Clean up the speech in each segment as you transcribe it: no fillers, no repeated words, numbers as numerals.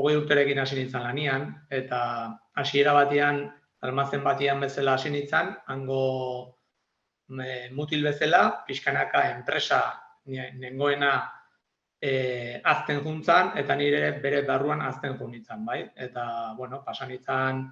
hogei urterekin hasi nintzen lanian, eta hasiera batean, almazen batean bezala hasi nintzen, hango mutil bezala, pixkanaka enpresa nengoena azten juntzan, eta nire bere barruan azten junitzen, bai? Eta, bueno, pasan nintzen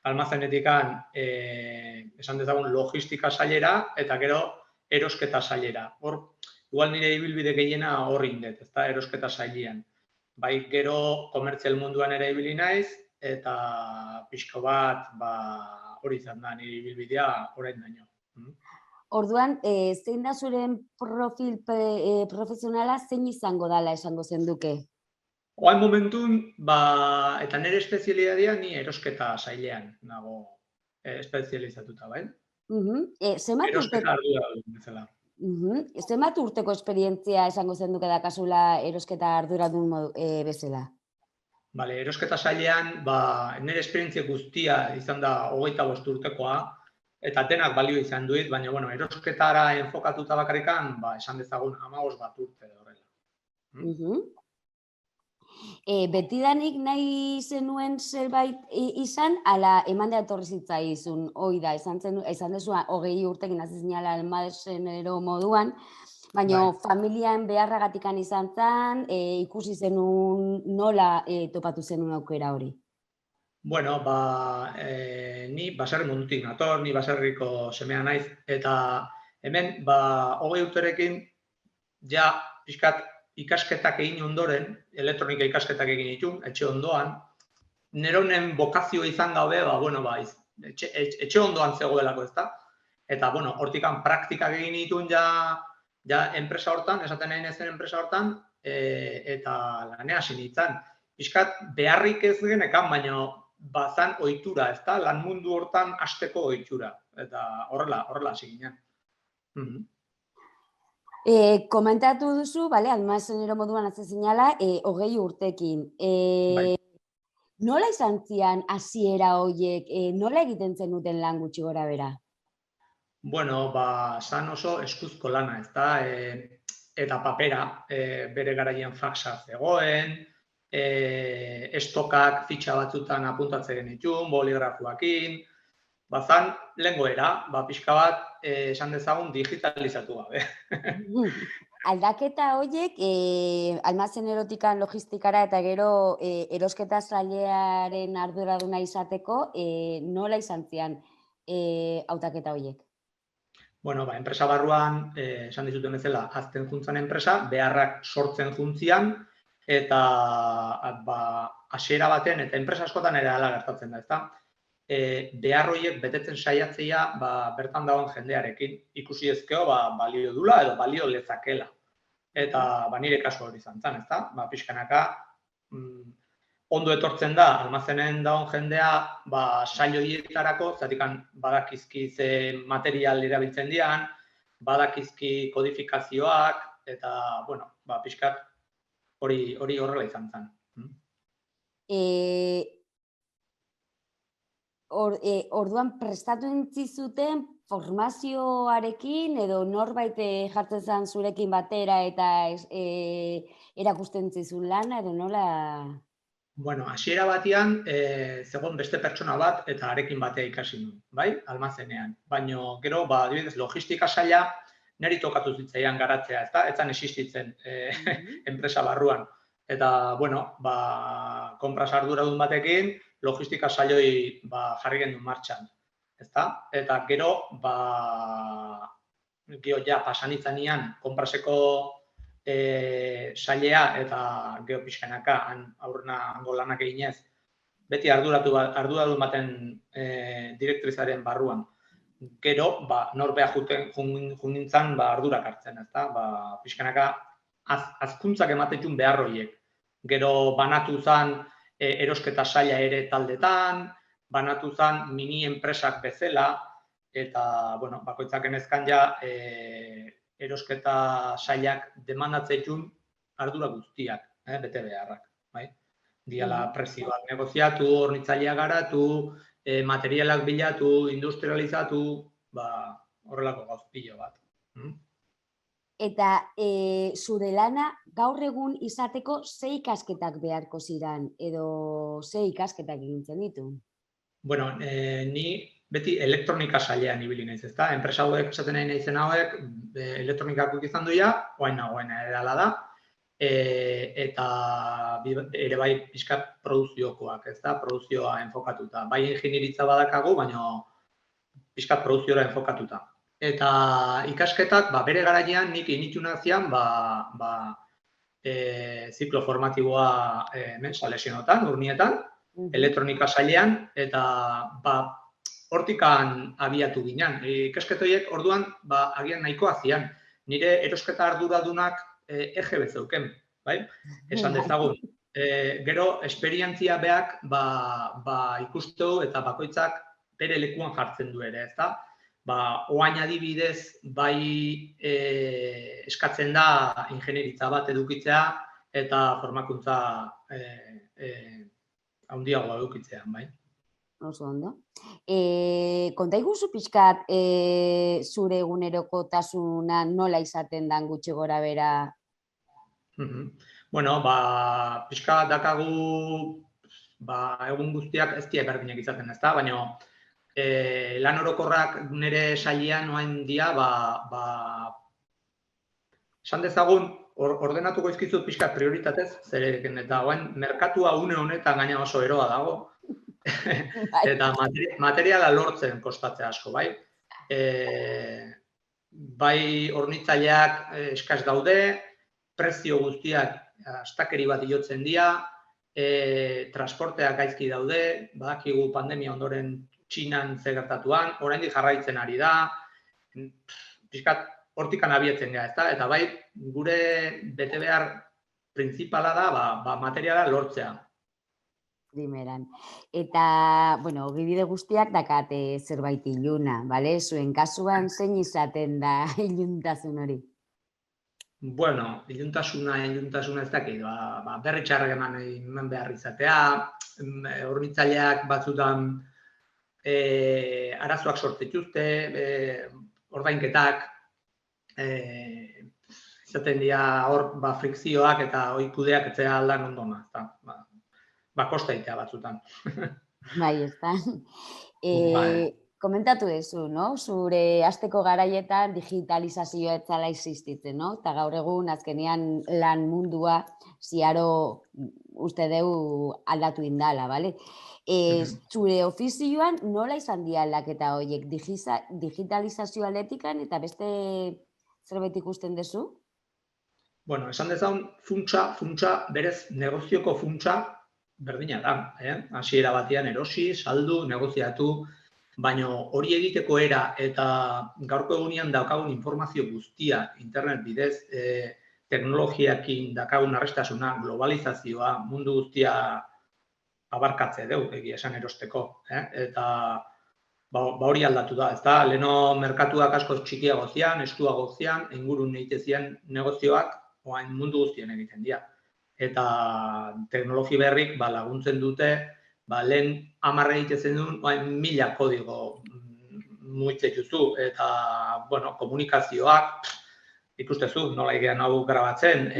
almazenetikan esan dezagun logistika sailera, eta gero erosketa sailera. Hor, igual nire ibilbide gehiena horri indet, ezta erosketa sailean. Bai, gero komertzial munduan ere ibili naiz, eta pixko bat, hori izan da nire ibilbidea orain daño. Orduan, zein da zuren profil profesionala zein izango dala esango zenduke? Oain momentun, eta nire espezialitatea ni erosketa sailean nago espezializatuta, bai? Erosketa arduradun bezala. Zenbat urteko esperientzia esango zenduke dakazula erosketa arduradun bezala? Bale, erosketa sailean, nire esperientzia guztia izan da 25 urtekoa, eta denak balio izan duit, baina, bueno, erosketara enfokatuta bakarrikan, esan dezagun 15 bat urte horrela. Betidanik nahi zenuen zerbait izan, ala emandea etorri zitzaizun, hoi da, esan dezu 20 urtekin hasi zinala almazenero moduan, baina familian beharragatikan izan zen, ikusi zenun nola topatu zenun aukera hori? Bueno, ni baserri mundutik nator, ni baserriko semea naiz, eta hemen, 20 urterekin, ja, pixkat, ikasketak egin ondoren, elektronika ikasketak egin ditun, etxe ondoan, nire honen bokazio izan gabe, etxe ondoan zegoelako, ezta? Eta, bueno, hortikan praktikak egin ditun ja enpresa hortan, esaten nahi nezen enpresa hortan, eta lanea hasi nintzen. Pixkat, beharrik ez genekan, baina bazan ohitura, ezta? Lan mundu hortan hasteko ohitura. Eta horrela hasi ginen. Komentatu duzu, almazenero moduan hasi zinala, 20 urtekin. Nola izan zian hasiera horiek, nola egiten zenuten lan gutxi gora bera? Bueno, zan oso eskuzko lana, ezta? Eta papera, bere garaian faxa zegoen, estokak fitxa batzutan apuntatzen genitun, boligrafoakin, bazan lehengoera, pixka bat, esan dezagun digitalizatu gabe. Aldaketa horiek, almazenerotikan logistikara eta gero erosketa sailearen arduraduna izateko, nola izan zian hautaketa horiek? Bueno, enpresa barruan, esan dizuten bezala, azten juntzan enpresa, beharrak sortzen juntzian, eta hasiera baten, eta enpresa askotan ere hala gertatzen da, ezta? Behar horiek betetzen saiatzea bertan dagoen jendearekin ikusi ezkeo balio dula edo balio lezakela. Eta nire kasu hori izan zen, ezta? Pixkanaka ondo etortzen da, almazenen dagoen jendea sail horietarako, zatikan badakizki ze material erabiltzen dian, badakizki kodifikazioak, eta, bueno, pixkat hori horrela izan zen. Orduan prestatu entzizuten formazioarekin edo norbait jartzen zen zurekin batera eta erakusten zizun lana edo nola? Bueno, hasiera batean zegoen beste pertsona bat eta harekin batea ikasi nuen, bai, almazenean. Baina gero, adibidez, logistika saila niri tokatu zitzaian garatzea, ezta? Etzan existitzen enpresa barruan. Eta, bueno, konpras arduradun batekin, logistika sailoi jarri genuen martxan, ezta? Eta gero, pasan izanian, konpraseko sailea eta gero pixkanaka, aurrena hango lanak eginez, beti arduradun baten direktrizaren barruan. Gero, norbea jundintzan ardurak hartzen, ezta? Pixkanaka, azkuntzak ematetun behar horiek. Gero banatu zen erosketa saila ere taldetan, banatu zen mini enpresak bezala, eta, bueno, bakoitzak enezkan ja erosketa sailak demandatzetun ardura guztiak, bete beharrak, bai? Diala prezioak negoziatu, hornitzaileak garatu, materialak bilatu, industrializatu, horrelako gauz pilo bat. Eta zure lana gaur egun izateko ze ikasketak beharko ziren edo ze ikasketak egintzen ditu? Bueno, ni beti elektronika sailean ibili naiz, ezta? Enpresa hauek esaten nahi naizen hauek elektronikako izan duia, orain nagoena erala da. Eta ere bai pixkat produziokoak, ezta? Produzioa enfokatuta. Bai ingenieritza badakagu, baina pixkat produziora enfokatuta. Eta ikasketak, bere garaian nik inituna zian, ziklo formatiboa hemen Salesianotan, Urnietan, elektronika sailean, eta hortikan abiatu ginen. Ikasket horiek orduan agian nahikoa zian. Nire erosketa arduradunak EGB zeuken, bai? Esan dezagun. Gero, esperientzia beak ikustu eta bakoitzak bere lekuan jartzen du ere, ezta? Oain adibidez, bai eskatzen da ingenieritza bat edukitzea eta formakuntza handiagoa edukitzea, bai. Oso ondo. Konta iguzu pixkat zure egunerokotasuna nola izaten dan gutxi gora bera? Bueno, pixkat dakagu egun guztiak ez dira berdinak izaten, ezta? Baina lan orokorrak nire sailean oain dia, esan dezagun, ordenatuko izkizut pixkat prioritatez, zereken eta oain merkatua une honetan gaina oso eroa dago, eta materiala lortzen kostatzea asko, bai? Bai hornitzaileak eskaz daude, prezio guztiak astakeri bat iotzen dira, transporteak gaizki daude, badakigu pandemia ondoren Txinan zegertatuan, oraindik jarraitzen ari da, pixkat hortikan abietzen gara, ezta? Eta bai, gure bete behar printzipala da, materiala lortzea. Primeran. Eta, bueno, ogibide guztiak dakate zerbait iluna, bale? Zuen kasuan zein izaten da iluntasun hori? Bueno, iluntasuna ez dakit, berri txarrak eman behar izatea, hornitzaileak batzutan arazoak sortzituzte, ordainketak, izaten dira hor frikzioak eta hori kudeatzea aldan ondona, kosta egitea batzutan. Bai, ezta. Komentatu duzu, no? Zure hasteko garaietan digitalizazioa ez zela existitzen, no? Eta gaur egun azkenean lan mundua ziaro uste deu aldatu indala, bale? Zure ofizioan nola izan di aldaketa horiek digitalizazio aldetikan eta beste zerbait ikusten duzu? Bueno, esan dezagun funtsa, berez negozioko funtsa berdina da. Hasiera batean erosi, saldu, negoziatu, baina hori egiteko era eta gaurko egunean daukagun informazio guztia internet bidez, teknologiakin daukagun arrestasuna, globalizazioa, mundu guztia abarkatze dugu, egia esan erosteko. Eta hori aldatu da, ezta? Leheno merkatuak asko txikiago zian, estuago zian, ingurun egitezian negozioak, oain mundu guztien egiten dira. Eta teknologi berrik laguntzen dute, lehen 10 egitezen duen, oain 1000 kodigo muitzetuzu. Eta, bueno, komunikazioak, ikustezu, nola egean hau grabatzen.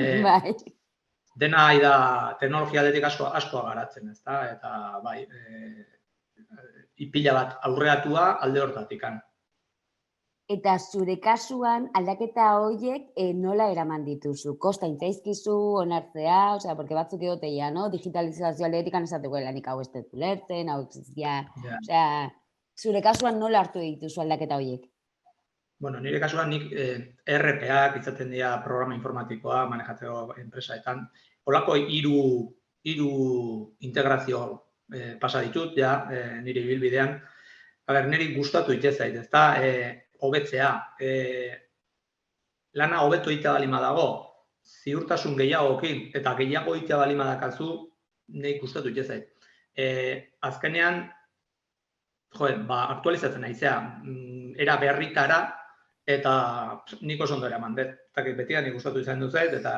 Dena da teknologia aldetik asko garatzen, ezta? Eta, bai, ipila bat aurreatua alde hortatikan. Eta zure kasuan aldaketa horiek nola eraman dituzu? Kosta intzaizkizu, onartzea, osea, porque batzuk egoteia, no? Digitalizazio aldetikan esateko lanik hau ez dut ulertzen, hau existia, osea, zure kasuan nola hartu dituzu aldaketa horiek? Bueno, nire kasuan nik ERP-ak izaten dira programa informatikoa manejatzeko enpresaetan. Holako hiru integrazio pasa ditut, nire ibilbidean. Niri gustatu itezait, ezta? Hobetzea. Lana hobeto egitea balima dago, ziurtasun gehiagokin eta gehiago egitea balima dakazu, niri gustatu itezait. Azkenean, aktualizatzen naizea, era berritara, eta nik oso ondo eraman dut. Betian nik gustatu izan duzait, eta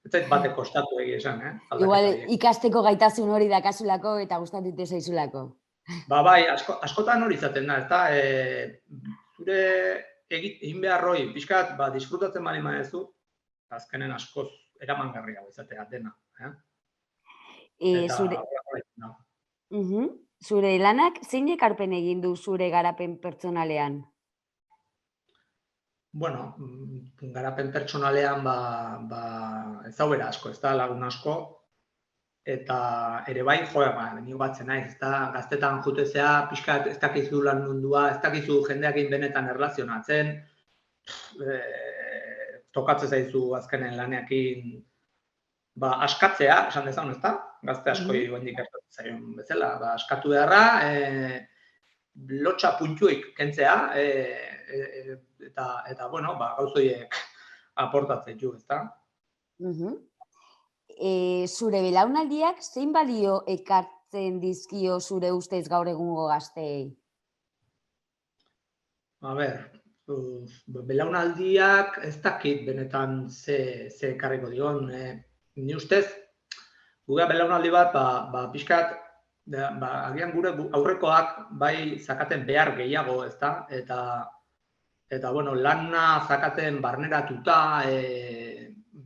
ez zait batek kostatu egia esan. Igual ikasteko gaitasun hori dakazulako eta gustatu zaizulako. Bai, askotan hori izaten da, ezta? Zure egin beharroi, pixkat, disfrutatzen bali maezu, azkenen askoz eramangarriago izatea dena. Eta, no. Zure lanak zein ekarpen egin du zure garapen pertsonalean? Bueno, garapen pertsonalean ez daubera asko, ez da lagun asko, eta ere bai, ni batzen naiz, ez da gaztetan jutezea, pixkat ez dakizu lan mundua, ez dakizu jendeakin benetan erlazionatzen, tokatzen zaizu azkenen laneakin askatzea, esan dezagun, ez da? Gazte askoi goendik gertatzen zaion bezala, askatu beharra, lotxa puntuik kentzea, eta bueno, gauzoiek aportatzen du, ez da? Zure belaunaldiak zein balio ekartzen dizkio zure ustez gaur egungo gazteei? A ber, belaunaldiak ez dakit benetan ze ekarriko dion. Ni ustez, gure belaunaldi bat, pixkat, agian gure aurrekoak bai zakaten behar gehiago, ez da? Eta, bueno, lana zakaten barneratuta,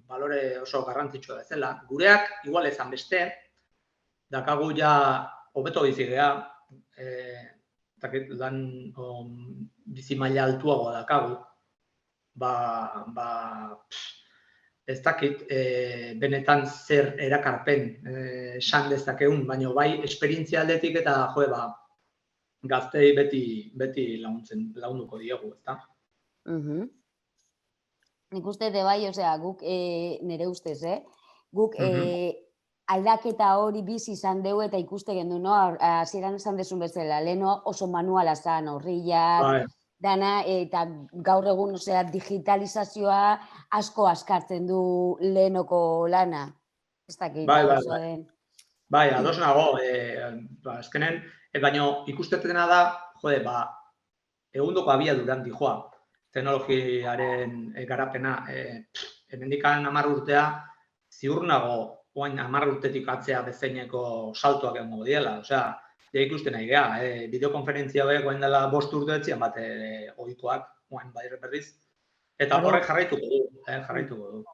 balore oso garrantzitsua bezala. Gureak, igual ezan beste, dakagu ja hobeto bizigea, lan bizi maila altuagoa dakagu, ez dakit benetan zer erakarpen esan dezakegun, baina bai esperientzia aldetik eta gaztei beti lagunduko diegu, ez da? Nik uste de bai, guk nire ustez, guk aldaketa hori bizi izan dugu eta ikuste gendu, hasieran esan desun bezala, leheno oso manuala zan, horriak, dana, eta gaur egun, digitalizazioa asko askartzen du lehenoko lana. Ez dakit, oso den. Bai, ados nago, azkenen, baina ikustetetena da, egundoko abiaduran dijoa, teknologiaren garapena, hemendikan 10 urtea, ziur nago, oain 10 urtetik atzea bezeineko saltoak egongo diela, ja ikusten nahi geha, bideokonferentzia hauek oain dela 5 urte etzian bat ohikoak, oain berriz, eta horrek jarraituko du.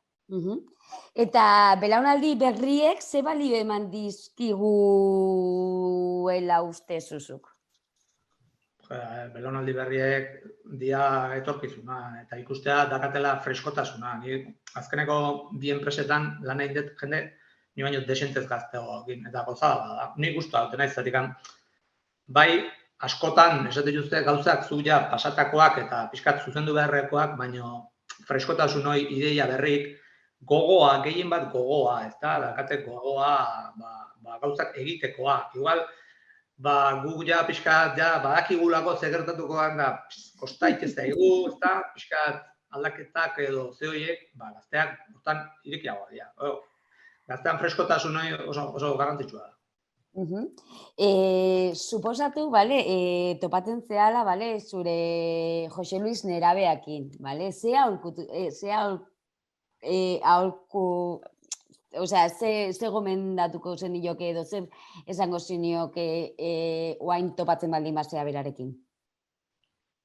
Eta belaunaldi berriek ze balio eman dizkiguela uste zuzuk? Belaunaldi berriek dia etorkizuna, eta ikustea dakatela freskotasuna. Azkeneko bi enpresetan lan egin dut jende, ni baino desentez gazteagoekin, eta gozada da. Ni guztua dut naiz, zatik bai, askotan, esate juzte gauzak zu ja pasatakoak eta pixkat zuzendu beharrekoak, baino freskotasun hori ideia berrik, gogoa, gehien bat gogoa, ez da, dakate gogoa, gauzak egitekoa. Igual, guk ja pixkat, badakigulako zegertatuko da, kostaik ez daigu, ez da, pixkat aldaketak edo zehoiek, gazteak hortan irikiagoa dira. Gaztean freskotasun hori oso garrantzitsua da. Suposatu, topatzen zehala, zure Jose Luis nerabeakin, ze gomendatuko zenioke edo zer esango zenioke oain topatzen baldin basea berarekin?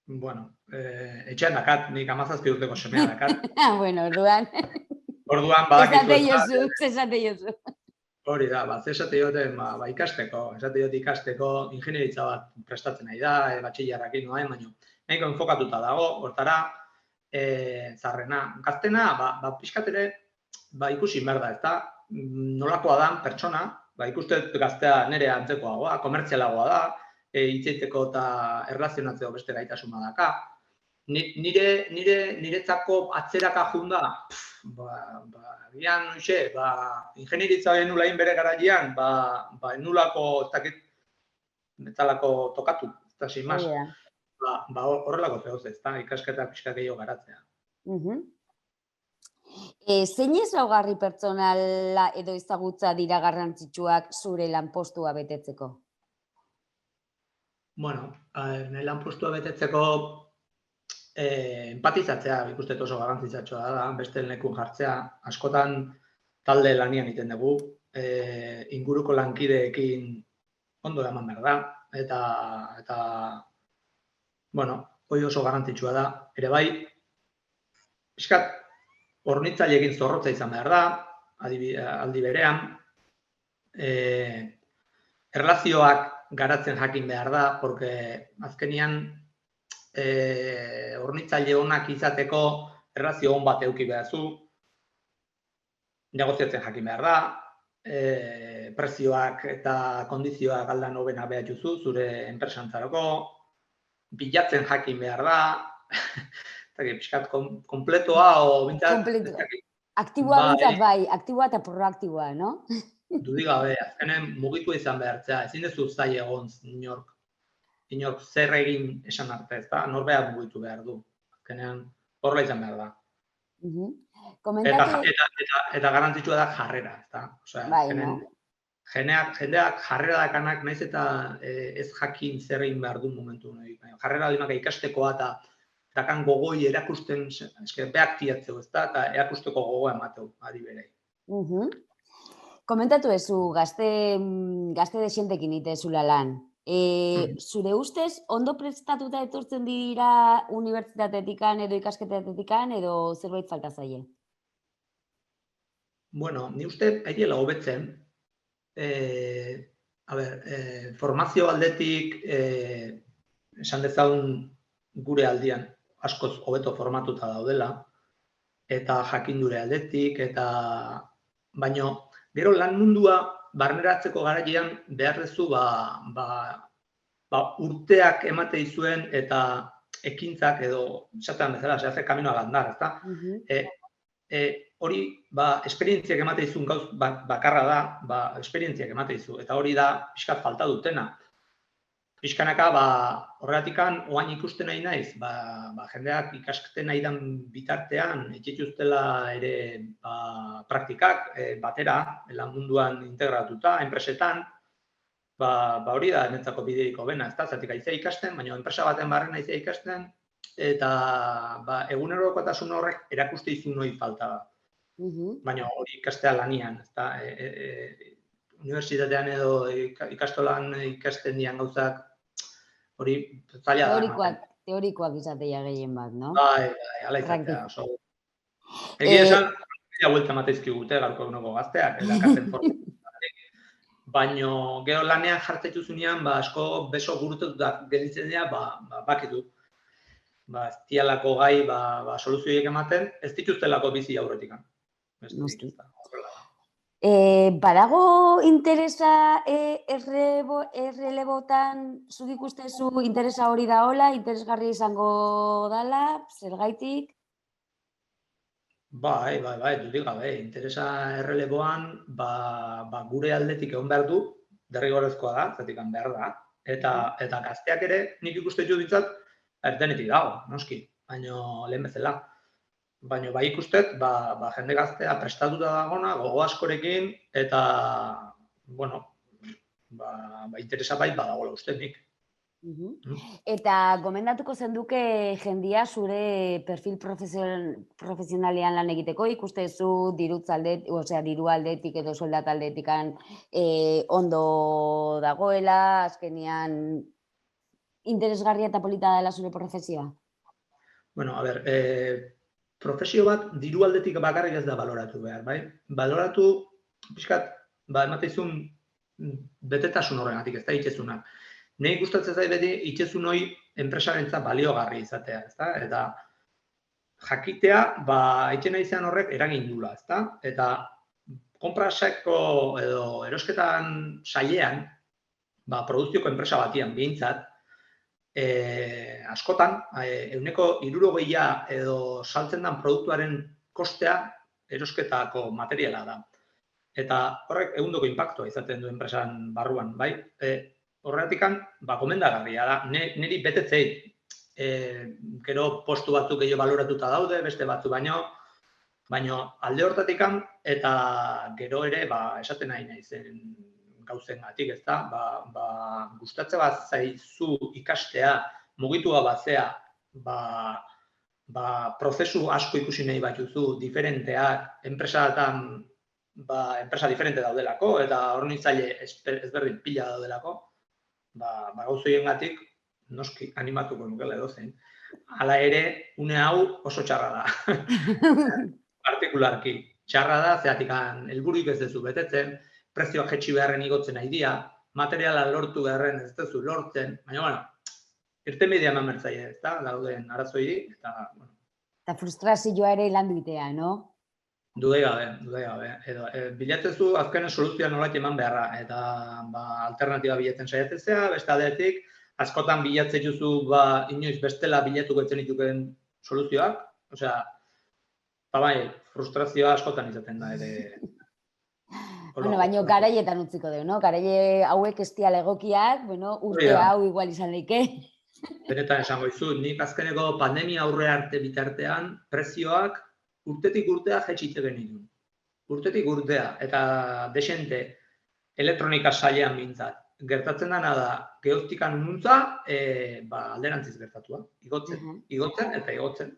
Bueno, etxean dakat, nik 17 urteko semea dakat. Bueno, orduan. Orduan badakizu. Esate jozu. Hori da, esate joten ikasteko, ingenieritza bat prestatzen nahi da, batxillarrakin noain, baina nahiko enfokatuta dago, hortara, zarrena. Gaztena, pixkat ere, ikusi behar da, ez da, nolakoa da pertsona, ikuste gaztea nire antzekoagoa, komertzialagoa da, hitzeiteko eta erlazionatzeko beste gaitasuna daka. Niretzako atzeraka junda, gian, ingenieritza hori nulain bere garailean, nulako, ez dakit, metalako tokatu, ez da, sin mas. Horrelako zehoz ez da, ikasketa pixka gehiago garatzea. Zein ezaugarri pertsonala edo ezagutza dira garrantzitsuak zure lanpostua betetzeko? Bueno, nire lanpostua betetzeko empatizatzea ikusten oso garrantzitsua da, beste lekun jartzea. Askotan talde lanian egiten dugu, inguruko lankideekin ondo eman behar da, eta bueno, hori oso garrantzitsua da, ere bai, pixkat, hornitzaileekin zorrotza izan behar da, aldi berean, erlazioak garatzen jakin behar da, porque azkenian hornitzaile onak izateko erlazio on bat eduki behar zu, negoziatzen jakin behar da, prezioak eta kondizioak aldan hobena behar juzu, zure enpresantzarako, bilatzen jakin behar da, pixkat kompletoa, o bintzat... Aktiboa bintzat bai, aktiboa eta proaktiboa, no? Dudik gabe, azkenen mugitu izan behartzea, ezin dezu zai egon inork zer egin esan arte, ez da? Norbea mugitu behar du. Azkenean, horrela izan behar da. Eta garrantzitsua da jarrera, ez da? Osea, jendeak jarrera dakanak, naiz eta ez jakin zer egin behar du momentu. Jarrera limaka ikastekoa eta dakan gogoi erakusten, beak tiatzeu, ez da? Eta erakusteko gogoa emateu, adi berei. Komentatu ezu, gazte desientekin itezula lan. Zure ustez, ondo prestatuta etortzen dira unibertsitatetikan edo ikasketateetikan edo zerbait falta zaie? Bueno, ni uste aiela hobetzen. Formazio aldetik, esan dezagun gure aldian askoz hobeto formatuta daudela, eta jakindure aldetik, eta baino, gero lan mundua barneratzeko garaian behar duzu urteak emate izuen eta ekintzak edo, esatean bezala, se hace camino al andar, ezta? Hori, esperientziak emate izun gauz bakarra da, esperientziak emate izu, eta hori da pixkat falta dutena. Pixkanaka, horregatikan, oain ikusten nahi naiz, jendeak ikasketen nahi dan bitartean, etxetuztela ere praktikak batera, lan munduan integratuta, enpresetan, hori da enetzako bideiko bena, ez da, zatik aizea ikasten, baina enpresa baten barren aizea ikasten, eta egunerokotasun horrek erakuste izun hori falta da. Baina hori ikastea lanian, ez da, unibertsitatean edo ikastolan ikasten dian gauzak, hori zaila da. Teorikoak izatea gehien bat, no? Bai, ala izatea, oso. Egia esan, buelta mateizkigute gaurko eguneko gazteak, elakatzen formazioak. Baina gero lanean jartzen zuzunean, asko beso gurutetutak gelditzen dira, bakitu. Ez dialako gai, soluzioiek ematen, ez dituztelako bizi aurretikan. Badago interesa errelebotan zuk ikustezu interesa hori daola, interesgarri izango dala, zergaitik? Bai, dudik gabe, interesa erreleboan gure aldetik egon behar du, derrigorrezkoa da, zetik behar da, eta gazteak ere nik ikuste jo ditzat, erdenetik dago, noski, baina lehen bezala. Baina bai ikustet, jende gaztea prestatuta dagona, gogo askorekin, eta, interesa bai badagoela uste nik. Eta gomendatuko zenduke jendia zure perfil profesionalean lan egiteko, ikustezu diru aldetik edo soldat aldetikan ondo dagoela, azkenean interesgarria eta polita dela zure profesioa? Bueno, profesio bat diru aldetik bakarrik ez da baloratu behar, bai? Baloratu, pixkat, emateizun betetasun horregatik, ez da itxezunak. Nei gustatzen zait beti itxezun hori enpresarentzat baliogarri izatea, ezta? Eta jakitea, itxena izan horrek eragin dula, ezta? Eta konpraseko edo erosketan sailean, produkzioko enpresa batian behintzat, askotan, 60% edo saltzen den produktuaren kostea erosketako materiala da. Eta horrek egundoko inpaktua izaten du enpresan barruan, bai? Horretikan, gomendagarria da. Niri betetzeit, gero postu batzuk gehiago baloratuta daude, beste batzu baino alde hortatikan, eta gero ere, esaten nahi naizen gauzen gatik, ez da? Gustatze bat zaizu ikastea, mugitua batzea, prozesu asko ikusi nahi batuzu, diferenteak, enpresatan, enpresa diferente daudelako, eta hornitzaile ezberdin pila daudelako, gauzoien gatik, noski animatuko nukela edozein. Hala ere, une hau oso txarra da. Partikularki. Txarra da, zeatik helbururik ez duzu betetzen, prezioak jetxi beharren igotzen nahi dira, materiala lortu beharren ez duzu lortzen, baina, bueno, irtenbidea eman bertzaile, ez da, dauden arazoei, eta, bueno. Eta frustrazioa ere lan duitea, no? Dude gabe. Edo, bilatzen zu azkenen soluzioa nolait eman beharra, eta alternatiba bilatzen saiatzea, beste aldetik, askotan bilatzen duzu inoiz bestela bilatuko etzen dituken soluzioak, osea, bai, frustrazioa askotan izaten da ere. Bueno, baina garaietan utziko dugu, no? Garaie hauek ez diala egokiak, bueno, urte hau igual izan daike. Benetan esango dizu, nik azkeneko pandemia aurre arte bitartean prezioak urtetik urtea jetxitze genitun. Urtetik urtea, eta desente elektronika sailean bintzat. Gertatzen dena da, geoztikan nuntza, alderantziz gertatua. Igotzen eta igotzen.